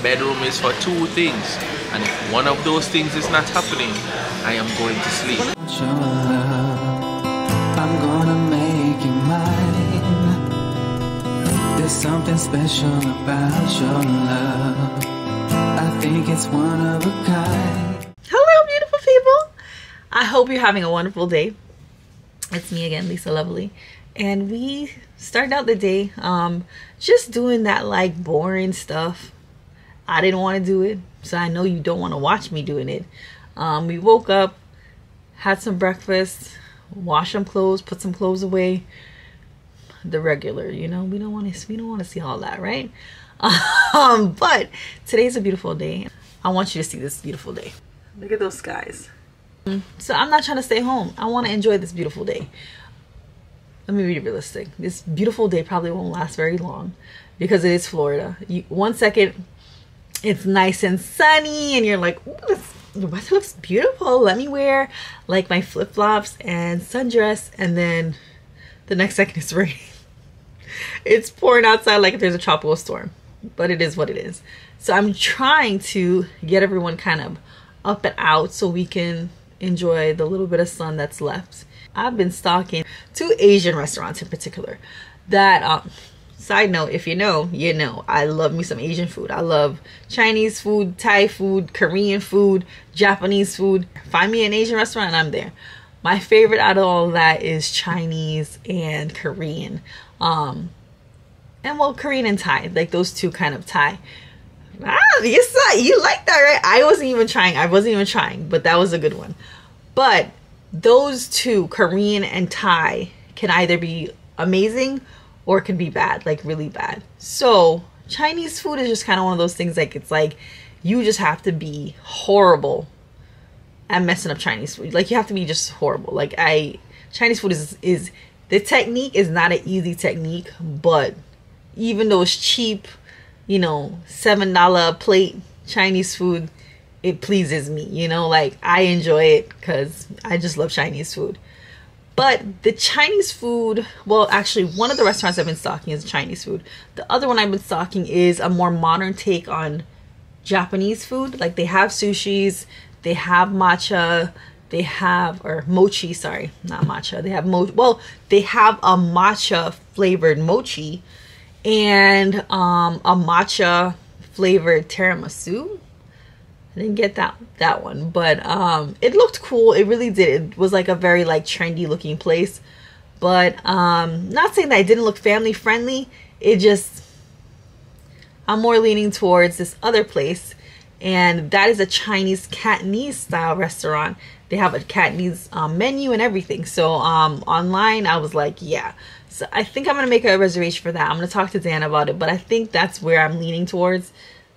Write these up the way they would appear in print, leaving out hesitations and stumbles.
bedroom is for two things, and if one of those things is not happening, I am going to sleep. Your love, I'm gonna make you mine. There's something special about your love. I think it's one of a kind. Hello, beautiful people. I hope you're having a wonderful day. It's me again, Lisa Lovely, and we started out the day just doing that like boring stuff. I didn't want to do it, so I know you don't want to watch me doing it. We woke up, had some breakfast, washed some clothes, put some clothes away. The regular, you know, we don't want to see all that, right? But today's a beautiful day. I want you to see this beautiful day. Look at those skies. So I'm not trying to stay home. I want to enjoy this beautiful day. Let me be realistic. This beautiful day probably won't last very long because it is Florida. One second it's nice and sunny and you're like, ooh, the weather looks beautiful. Let me wear like my flip-flops and sundress, and then the next second it's raining. It's pouring outside like there's a tropical storm, but it is what it is. So I'm trying to get everyone kind of up and out so we can enjoy the little bit of sun that's left. I've been stalking two Asian restaurants in particular that side note, if you know, you know, I love me some Asian food. I love Chinese food, Thai food, Korean food, Japanese food. Find me an Asian restaurant and I'm there. My favorite out of all of that is Chinese and Korean. And well, Korean and Thai, like those two kind of Thai. You like that, right? I wasn't even trying, but that was a good one. But those two, Korean and Thai, can either be amazing or it can be bad, like really bad. So Chinese food is just kind of one of those things, like it's like you just have to be horrible at messing up Chinese food. Like you have to be just horrible. Like Chinese food is the technique is not an easy technique, but even though it's cheap, you know, $7 a plate Chinese food, it pleases me, you know, like I enjoy it because I just love Chinese food. But the Chinese food, well, actually one of the restaurants I've been stalking is Chinese food. The other one I've been stalking is a more modern take on Japanese food. Like they have sushis, they have matcha, they have, or mochi, sorry, not matcha. They have they have a matcha flavored mochi and a matcha flavored tiramisu. I didn't get that one, but it looked cool. It really did. It was like a very like trendy looking place, but not saying that it didn't look family friendly. It just, I'm more leaning towards this other place, and that is a Chinese Cantonese style restaurant. They have a Cantonese menu and everything. So online I was like, yeah. So I think I'm gonna make a reservation for that. I'm gonna talk to Dan about it, but I think that's where I'm leaning towards.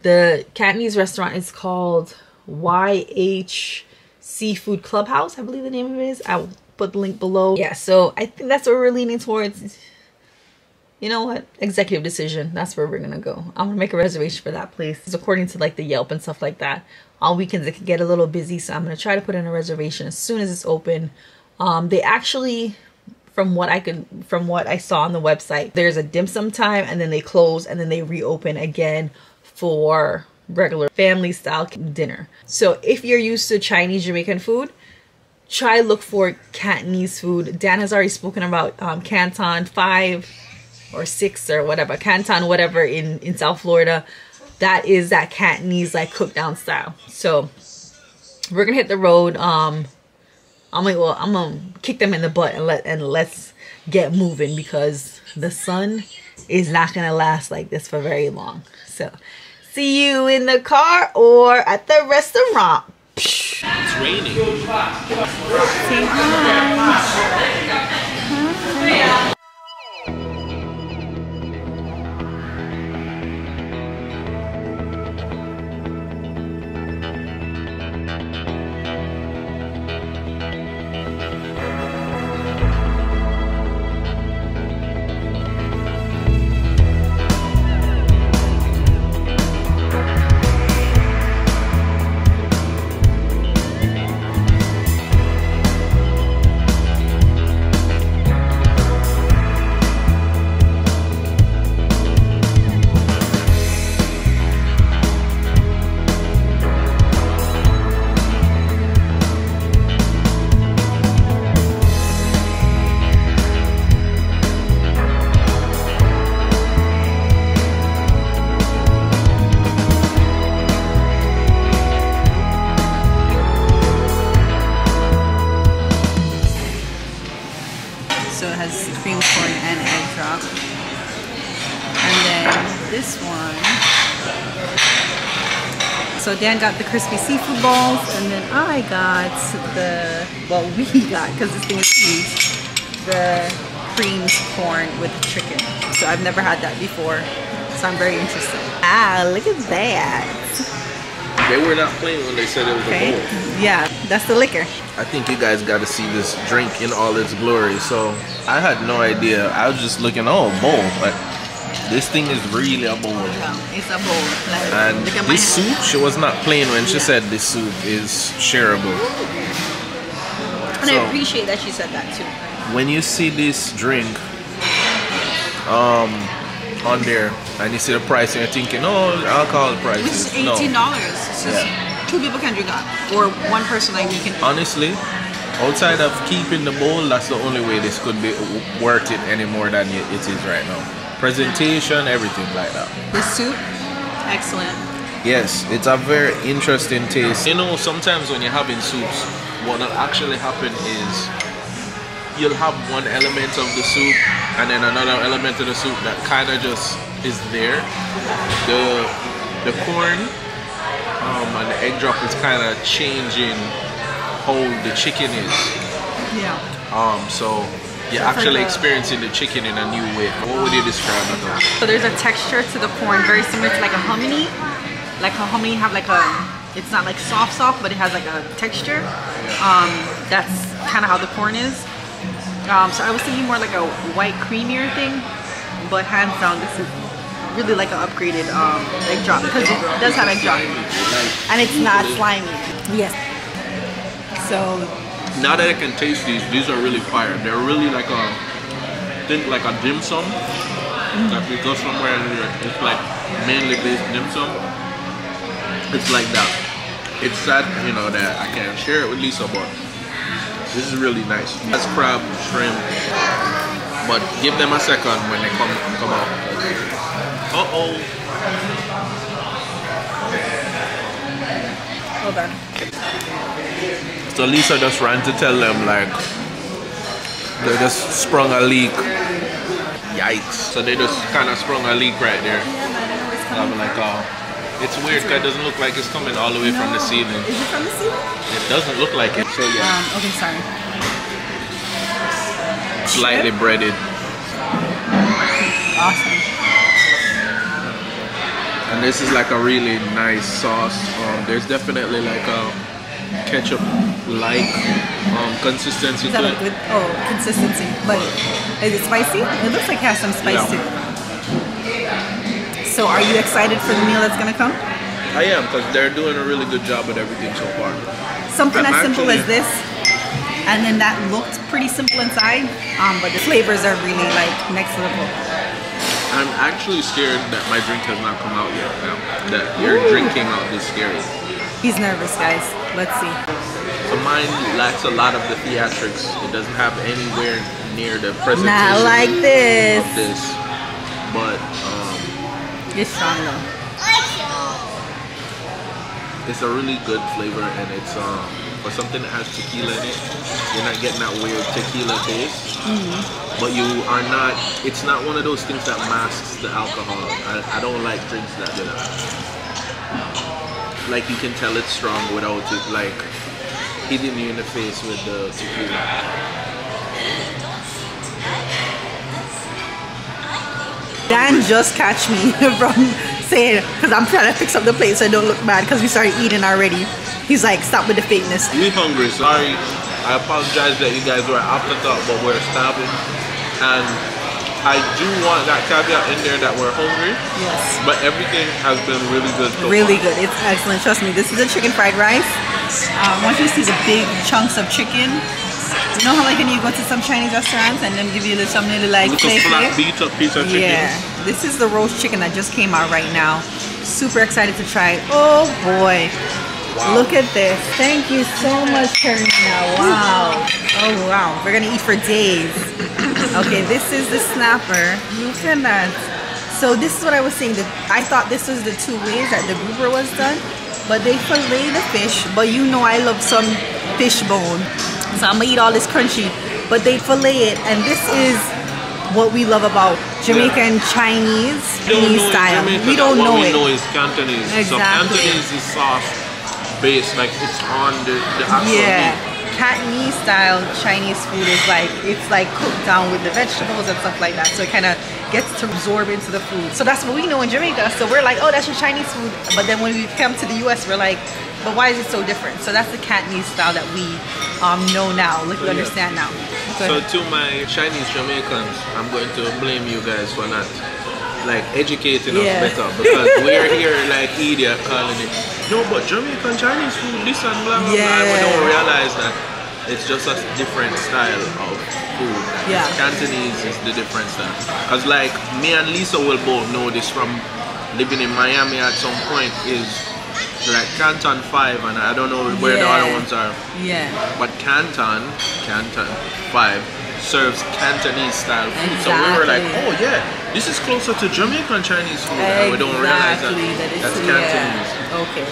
The Cantonese restaurant is called YH Seafood Clubhouse, I believe the name of it is. I'll put the link below. Yeah, so I think that's where we're leaning towards. You know what? Executive decision. That's where we're gonna go. I'm gonna make a reservation for that place. It's according to like the Yelp and stuff like that. On weekends it can get a little busy, so I'm gonna try to put in a reservation as soon as it's open. They actually, from what I saw on the website, there's a dim sum time and then they close and then they reopen again for regular family style dinner. So if you're used to Chinese Jamaican food, try look for Cantonese food. Dan has already spoken about Canton 5 or 6 or whatever, Canton whatever in South Florida. That is that Cantonese like cooked down style. So we're gonna hit the road. I'm gonna kick them in the butt and let's get moving, because the sun is not gonna last like this for very long. So see you in the car or at the restaurant. It's raining. Say hi. So Dan got the crispy seafood balls, and then I got the, well, we got, because this thing is huge, the creamed corn with chicken. So I've never had that before, so I'm very interested. Ah, look at that. They were not playing when they said it was a bowl. Yeah, that's the liquor. I think you guys got to see this drink in all its glory. So I had no idea. I was just looking, oh, bowl, but this thing is really a bowl. Yeah, it's a bowl. Like, and this soup, she was not playing when she said this soup is shareable. And so, I appreciate that she said that too. When you see this drink on there and you see the price and you're thinking, oh, alcohol prices. It's $18. No. So yeah. 2 people can drink that, or 1 person like me can. Honestly, outside of keeping the bowl, that's the only way this could be worth it any more than it is right now. Presentation, everything like that. The soup, excellent. Yes, it's a very interesting taste. You know, sometimes when you're having soups, what will actually happen is you'll have one element of the soup and then another element of the soup that kind of just is there. The corn and the egg drop is kind of changing how the chicken is. Yeah. So you're actually experiencing the chicken in a new way. What would you describe it as? So there's a texture to the corn very similar to like a hominy. Like a hominy have like a, it's not like soft, but it has like a texture. That's kind of how the corn is. So I was thinking more like a white creamier thing, but hands down this is really like an upgraded egg drop, because it does have egg drop and it's not slimy. Yes. So now that I can taste these are really fire. They're really like a, think like a dim sum. Like we go somewhere and it's like mainly based dim sum. It's like that. It's sad, you know, that I can't share it with Lisa, but this is really nice. That's crab, shrimp, but give them a second when they come out. Uh-oh. hold on. So Lisa just ran to tell them like they just sprung a leak. Yikes. So they just kind of sprung a leak right there. I'm like, it's weird because it doesn't look like it's coming all the way from the ceiling. Is it from the ceiling? It doesn't look like it. So yeah. Okay, sorry. Slightly breaded. Awesome. And this is like a really nice sauce. There's definitely like a ketchup-like consistency is that to a it. good consistency? But is it spicy? It looks like it has some spice too. So are you excited for the meal that's gonna come? I am, because they're doing a really good job with everything so far. Something as simple as this, and then that looked pretty simple inside, but the flavors are really like next level. I'm actually scared that my drink has not come out yet now. That your drink came out this scary. He's nervous, guys. Let's see. So mine lacks a lot of the theatrics. It doesn't have anywhere near the presentation Not like this. of this. But It's strong though. it's a really good flavor, and it's for something that has tequila in it, you're not getting that weird tequila taste. But you are not, it's not one of those things that masks the alcohol. I don't like drinks that do that. Like you can tell it's strong without it like hitting you in the face with the tequila. Dan just catch me from saying, because I'm trying to fix up the plate so I don't look bad because we started eating already. He's like, stop with the fakeness. We hungry, sorry. I apologize that you guys were afterthought, but we're starving. And I do want that caveat in there that we're hungry. Yes. But everything has been really good so Really far. good. It's excellent. Trust me. This is a chicken fried rice. Once you see the big chunks of chicken, you know how like when you go to some Chinese restaurants and then give you some little like With a flat beat up piece of chicken. Yeah. This is the roast chicken that just came out right now. Super excited to try it. Oh boy. Wow. Look at this. Thank you so much, Karina. Wow. Oh wow. We're gonna eat for days. Okay, this is the snapper. Look at that. So this is what I was saying. I thought this was the two ways that the grouper was done, but they fillet the fish. But you know I love some fish bone, so I'm gonna eat all this crunchy. But they fillet it, and this is what we love about Jamaican Chinese style. We don't know what it. we know is Cantonese. Exactly. So Cantonese is sauce based, like it's on the actual meat. Cantonese style Chinese food is like, it's like cooked down with the vegetables and stuff like that, so it kind of gets to absorb into the food. So that's what we know in Jamaica. So we're like, oh, that's your Chinese food. But then when we come to the US, we're like, but why is it so different? So that's the Cantonese style that we know now, like we understand now. So to my Chinese Jamaicans, I'm going to blame you guys for not like educating us better, because we're here like idiot calling it, no, but Jamaican Chinese food, this and blah blah blah. We don't realize that it's just a different style of food. Cantonese is the different style. Cause like me and Lisa will both know this from living in Miami at some point, is like Canton 5, and I don't know where the other ones are. But Canton 5 serves Cantonese style food. So we were like, oh yeah, this is closer to Jamaican Chinese food. And we don't realize that that's Cantonese. Okay.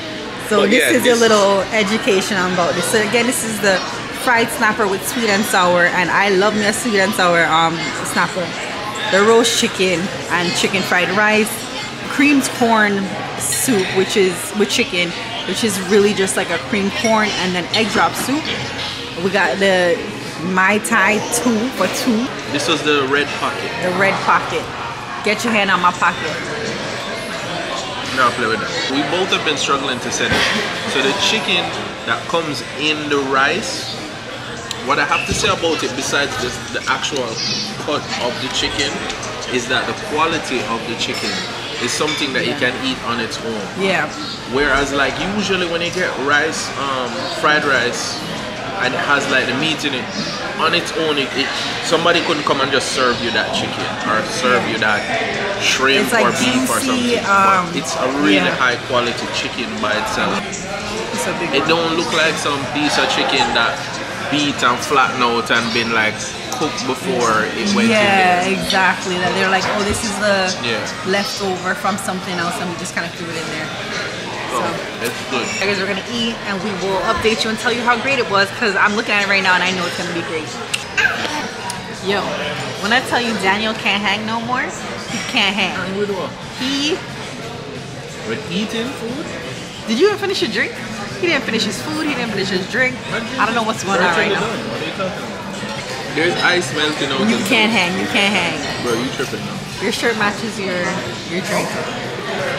So this is a little education about this. So again, this is the fried snapper with sweet and sour, and I love me a sweet and sour snapper. The roast chicken and chicken fried rice, creamed corn soup, which is with chicken, which is really just like a creamed corn, and then egg drop soup. We got the Mai Tai 2 for 2. This was the red pocket. The red pocket. Get your hand on my pocket. Now play with that. We both have been struggling to set it. So the chicken that comes in the rice, what I have to say about it, besides the actual cut of the chicken, is that the quality of the chicken is something that you can eat on its own. Whereas like usually when you get rice, fried rice, and it has like the meat in it, on its own, somebody couldn't come and just serve you that chicken or serve you that shrimp like or beef or something. But it's a really high quality chicken by itself. It don't look like some piece of chicken that beat and flattened out and been like cooked before it went in there. Exactly. That they're like, oh, this is the leftover from something else, and we just kind of threw it in there. So it's good. Guys, we're gonna eat and we will update you and tell you how great it was, because I'm looking at it right now and I know it's gonna be great. Yo, when I tell you Daniel can't hang no more, he can't hang. With eating food? Did you even finish your drink? He didn't finish his food, he didn't finish his drink. I don't know what's going on right now. What are you talking about? There's ice melting out. You can't hang, you can't hang. Bro, you tripping now. Your shirt matches your drink.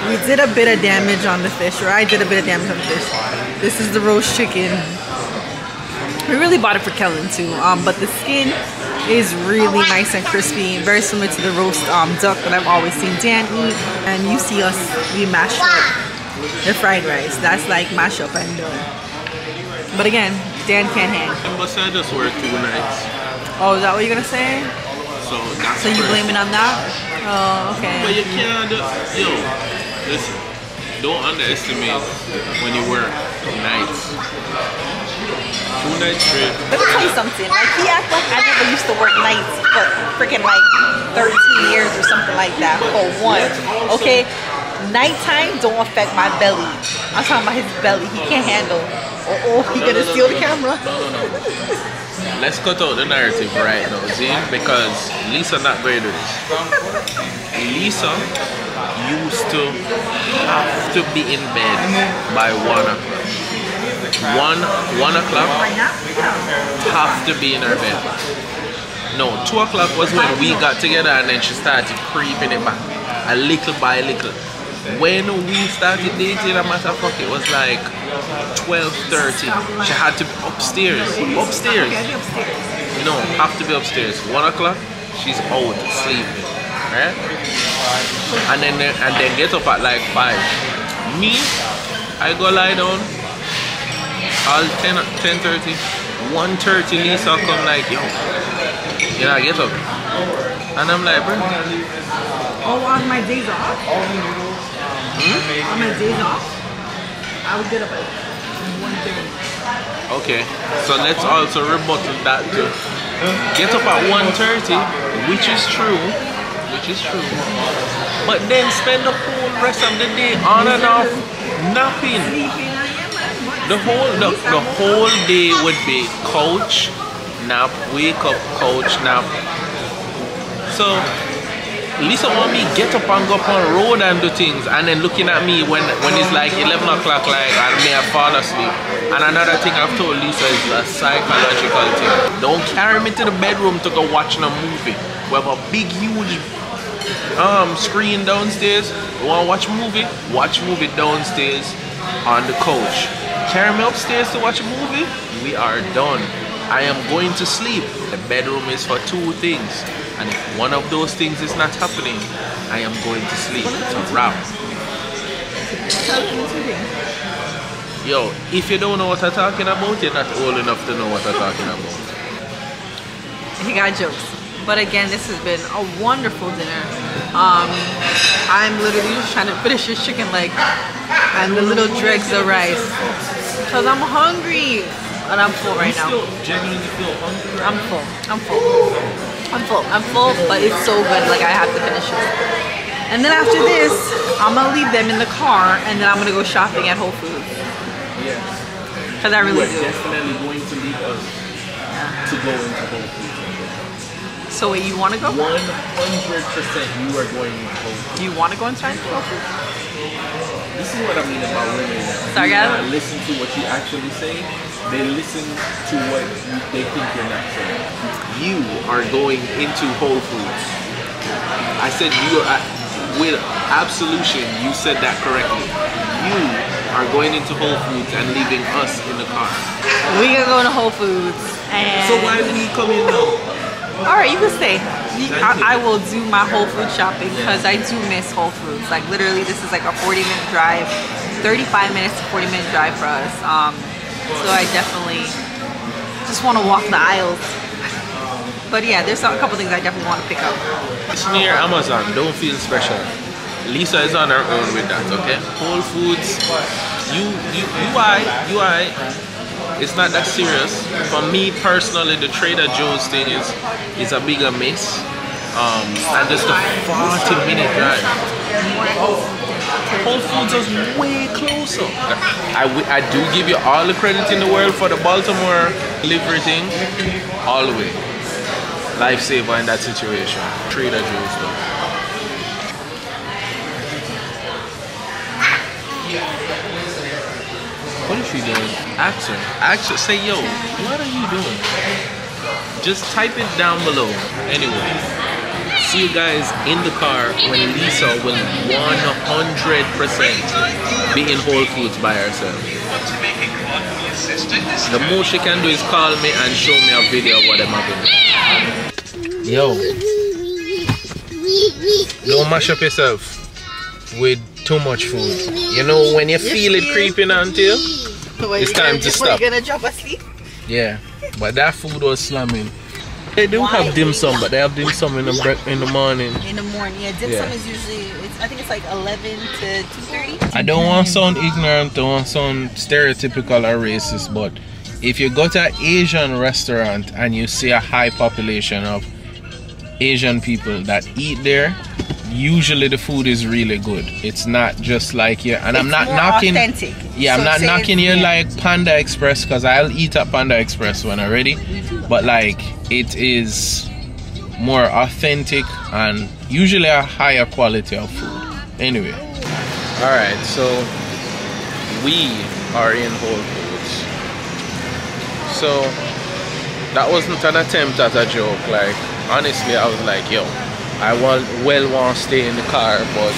We did a bit of damage on the fish, or I did a bit of damage on the fish. This is the roast chicken. We really bought it for Kellan too, but the skin is really nice and crispy, very similar to the roast duck that I've always seen Dan eat. And you see us, we mash up the fried rice. That's like mash up and done. But again, Dan can't hang. But I just worked 2 nights. Oh, is that what you're gonna say? So you blaming on that? Oh, okay. But you can't, listen, don't underestimate when you work nights. 2 nights straight. Let me tell you something. Like, he act like I never used to work nights for freaking like 13 years or something like that. For one, okay? Nighttime don't affect my belly. I'm talking about his belly. He can't handle. Oh, he gonna steal the camera. No. Let's cut out the narrative right now, see? Because Lisa not going to do this. Lisa used to have to be in bed by 1 o'clock. 1 o'clock, have to be in her bed. No, 2 o'clock was when we got together, and then she started creeping it back, a little by little. When we started dating, a matter of fact, it was like 12:30. She had to be upstairs. Upstairs. No, have to be upstairs. 1 o'clock, she's out sleeping, right? And then get up at like 5. Me, I go lie down. All 10:30, 1:30. Lisa come like, yo, you know, get up. And I'm like, bro. Oh, on my days off? On my days off, I would get up at 1:30. Okay, so let's also rebuttal that too. Get up at 1:30, which is true. But then spend the whole rest of the day on and off napping. The whole day would be couch, nap, wake up, couch, nap. So Lisa want me get up and go up on road and do things, and then looking at me when it's like 11 o'clock, like I may have fall asleep. And another thing I've told Lisa is a psychological thing. Don't carry me to the bedroom to go watch a movie. We have a big, huge screen downstairs. You want to watch a movie? Watch movie downstairs on the couch. Carry me upstairs to watch a movie? We are done. I am going to sleep. The bedroom is for two things. And if one of those things is not happening, I am going to sleep. It's a wrap. Yo, if you don't know what I'm talking about, you're not old enough to know what I'm talking about. He got jokes. But again, this has been a wonderful dinner. I'm literally just trying to finish this chicken leg and the little dregs of rice. Because I'm hungry. And I'm full right now. You still genuinely feel hungry? I'm full. I'm full, but it's so good. Like, I have to finish it. And then after this, I'm going to leave them in the car, and then I'm going to go shopping at Whole Foods. Yes. Because I really do. Definitely going to leave us to go into Whole Foods. So wait, you want to go? 100% you are going into Whole Foods. Do you want to go inside Whole Foods? This is what I mean about women. Sorry, guys. You listen to what you actually say. They listen to what they think you're not saying. You are going into Whole Foods. I said you are, with absolution, you said that correctly. You are going into Whole Foods and leaving us in the car. We gonna go into Whole Foods and... So why did we come in now? Alright, you can stay. I will do my Whole Foods shopping because I do miss Whole Foods. Like, literally, this is like a 40-minute drive. 35 minutes to 40-minute drive for us. So I definitely just want to walk the aisles. But yeah, there's a couple things I definitely want to pick up. It's near Amazon. Don't feel special. Lisa is on her own with that, okay? Whole Foods, you it's not that serious. For me personally, the Trader Joe's thing is a bigger miss. And just a 40-minute drive. Whole Foods is way closer. I do give you all the credit in the world for the Baltimore delivery thing. All the way. Lifesaver in that situation. Trader Joe's though. What is she doing? Ask her. Say, yo, what are you doing? Just type it down below. Anyway. See you guys in the car when Lisa will 100% be in Whole Foods by herself. The most she can do is call me and show me a video of what I'm having. Yo, don't mash up yourself with too much food. You know when you feel it creeping onto you, it's time to stop. You're gonna drop asleep? Yeah, but that food was slamming. They do have dim sum, but they have dim sum in the morning. In the morning, yeah. Dim sum is usually, I think it's like 11 to 2:30. I don't want to sound ignorant, don't want to sound stereotypical or racist, but if you go to an Asian restaurant and you see a high population of Asian people that eat there, usually the food is really good. It's not just like you, and I'm not knocking. Authentic. Yeah, I'm not knocking you like Panda Express, because I'll eat at Panda Express when I'm ready. But like, it is more authentic and usually a higher quality of food. Anyway, all right, so we are in Whole Foods. So that wasn't an attempt at a joke. Like, honestly, I was like, yo, I want to stay in the car, but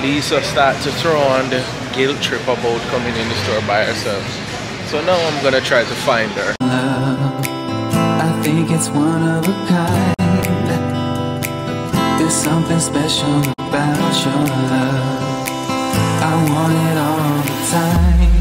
Lisa started to throw on the guilt trip about coming in the store by herself. So now I'm gonna try to find her. Love, I think it's one of a kind. There's something special about your love. I want it all the time.